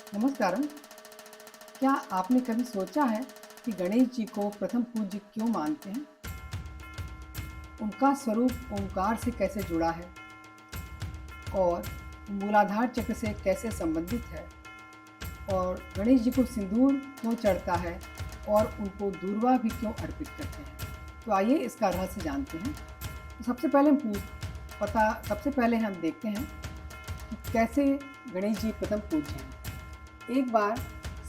नमस्कारम। क्या आपने कभी सोचा है कि गणेश जी को प्रथम पूज्य क्यों मानते हैं? उनका स्वरूप ओंकार से कैसे जुड़ा है और मूलाधार चक्र से कैसे संबंधित है? और गणेश जी को सिंदूर क्यों चढ़ता है और उनको दूर्वा भी क्यों अर्पित करते हैं? तो आइए इसका रहस्य जानते हैं। तो सबसे पहले हम देखते हैं कि कैसे गणेश जी प्रथम पूज्य हैं। एक बार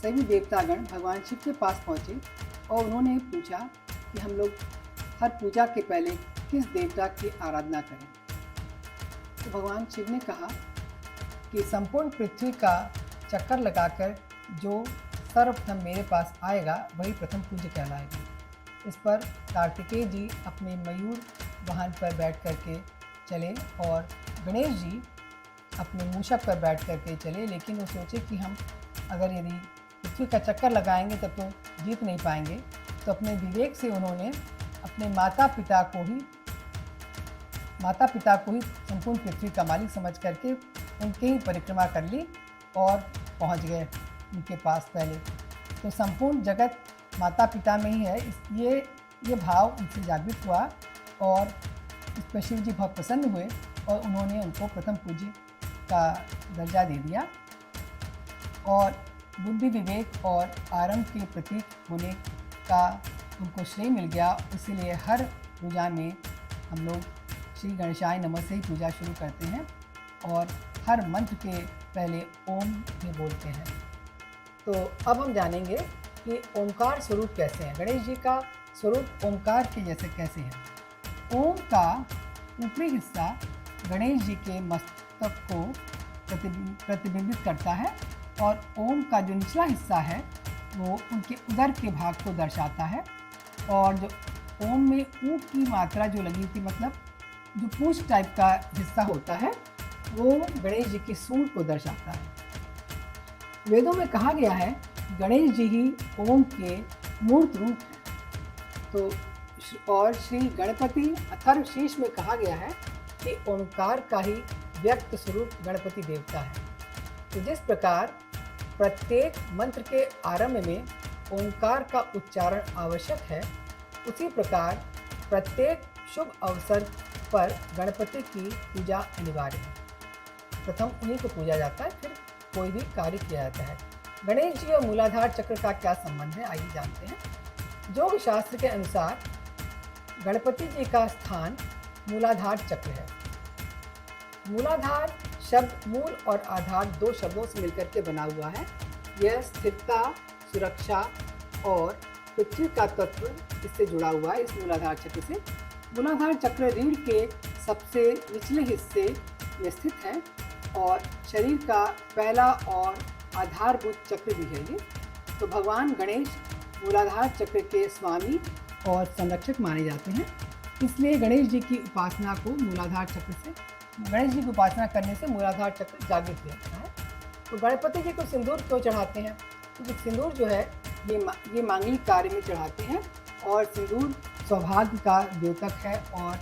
सभी देवतागण भगवान शिव के पास पहुँचे और उन्होंने पूछा कि हम लोग हर पूजा के पहले किस देवता की आराधना करें। तो भगवान शिव ने कहा कि संपूर्ण पृथ्वी का चक्कर लगाकर जो सर्वप्रथम मेरे पास आएगा वही प्रथम पूज्य कहलाएगा। इस पर कार्तिकेय जी अपने मयूर वाहन पर बैठ करके चले और गणेश जी अपने मूषक पर बैठ करके चले, लेकिन वो सोचे कि हम अगर यदि पृथ्वी का चक्कर लगाएंगे तब तो जीत नहीं पाएंगे। तो अपने विवेक से उन्होंने अपने माता पिता को ही संपूर्ण पृथ्वी का मालिक समझ करके उनके ही परिक्रमा कर ली और पहुंच गए उनके पास पहले। तो संपूर्ण जगत माता पिता में ही है, ये भाव उनसे जागृत हुआ और इस पर शिव जी बहुत प्रसन्न हुए और उन्होंने उनको प्रथम पूज्य का दर्जा दे दिया और बुद्धि विवेक और आरंभ के प्रतीक होने का उनको श्रेय मिल गया। इसीलिए हर पूजा में हम लोग श्री गणेशाय नमः से ही पूजा शुरू करते हैं और हर मंत्र के पहले ओम भी बोलते हैं। तो अब हम जानेंगे कि ओंकार स्वरूप कैसे है। गणेश जी का स्वरूप ओंकार के जैसे कैसे है। ओम का ऊपरी हिस्सा गणेश जी के मस्तक को प्रतिबिंबित करता है और ओम का जो निचला हिस्सा है वो उनके उदर के भाग को दर्शाता है। और जो ओम में ऊ की मात्रा जो लगी थी, मतलब जो पूंछ टाइप का हिस्सा होता है, वो गणेश जी की सूंड को दर्शाता है। वेदों में कहा गया है गणेश जी ही ओम के मूर्त रूप हैं। तो और श्री गणपति अथर्वशीर्ष में कहा गया है कि ओंकार का ही व्यक्त स्वरूप गणपति देवता है। तो जिस प्रकार प्रत्येक मंत्र के आरंभ में ओंकार का उच्चारण आवश्यक है, उसी प्रकार प्रत्येक शुभ अवसर पर गणपति की पूजा अनिवार्य है। प्रथम उन्हीं को पूजा जाता है, फिर कोई भी कार्य किया जाता है। गणेश जी और मूलाधार चक्र का क्या संबंध है, आइए जानते हैं। योग शास्त्र के अनुसार गणपति जी का स्थान मूलाधार चक्र है। मूलाधार शब्द मूल और आधार दो शब्दों से मिलकर के बना हुआ है। यह स्थिरता, सुरक्षा और पृथ्वी का तत्व इससे जुड़ा हुआ है। इस मूलाधार चक्र से मूलाधार चक्र रीढ़ के सबसे निचले हिस्से में स्थित है और शरीर का पहला और आधारभूत चक्र भी है ये। तो भगवान गणेश मूलाधार चक्र के स्वामी और संरक्षक माने जाते हैं। इसलिए गणेश जी की उपासना करने से मूलाधार चक्र जागृत हो जाता है। तो गणपति जी को सिंदूर क्यों चढ़ाते हैं? तो सिंदूर जो है ये मांगलिक कार्य में चढ़ाते हैं और सिंदूर सौभाग्य का द्योतक है और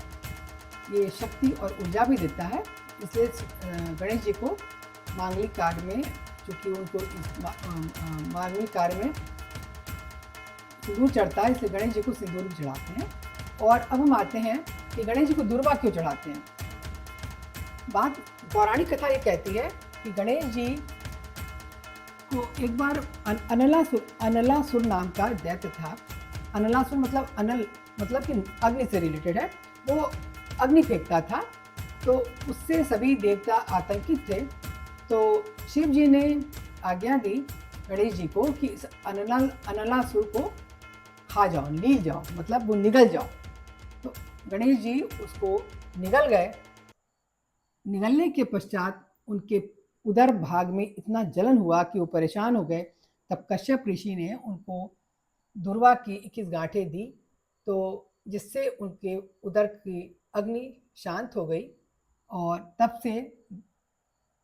ये शक्ति और ऊर्जा भी देता है। इसलिए गणेश जी को मांगलिक कार्य में, चूँकि उनको मांगलिक कार्य में सिंदूर चढ़ता है, इसलिए गणेश जी को सिंदूर भी चढ़ाते हैं। और अब हम आते हैं कि गणेश जी को दूर्वा क्यों चढ़ाते हैं। बात पौराणिक कथा ये कहती है कि गणेश जी को एक बार अनलासुर नाम का दैत्य था। अनलासुर मतलब अनल मतलब कि अग्नि से रिलेटेड है। वो अग्नि फेंकता था, तो उससे सभी देवता आतंकित थे। तो शिव जी ने आज्ञा दी गणेश जी को कि इस अनलासुर को खा जाओ, लील जाओ, मतलब वो निगल जाओ। तो गणेश जी उसको निगल गए। निगलने के पश्चात उनके उदर भाग में इतना जलन हुआ कि वो परेशान हो गए। तब कश्यप ऋषि ने उनको दूर्वा की 21 गांठें दी, तो जिससे उनके उदर की अग्नि शांत हो गई और तब से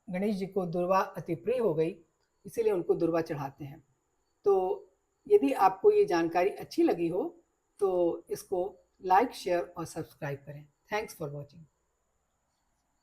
गणेश जी को दूर्वा अति प्रिय हो गई। इसीलिए उनको दूर्वा चढ़ाते हैं। तो यदि आपको ये जानकारी अच्छी लगी हो तो इसको लाइक, शेयर और सब्सक्राइब करें। Thanks for watching.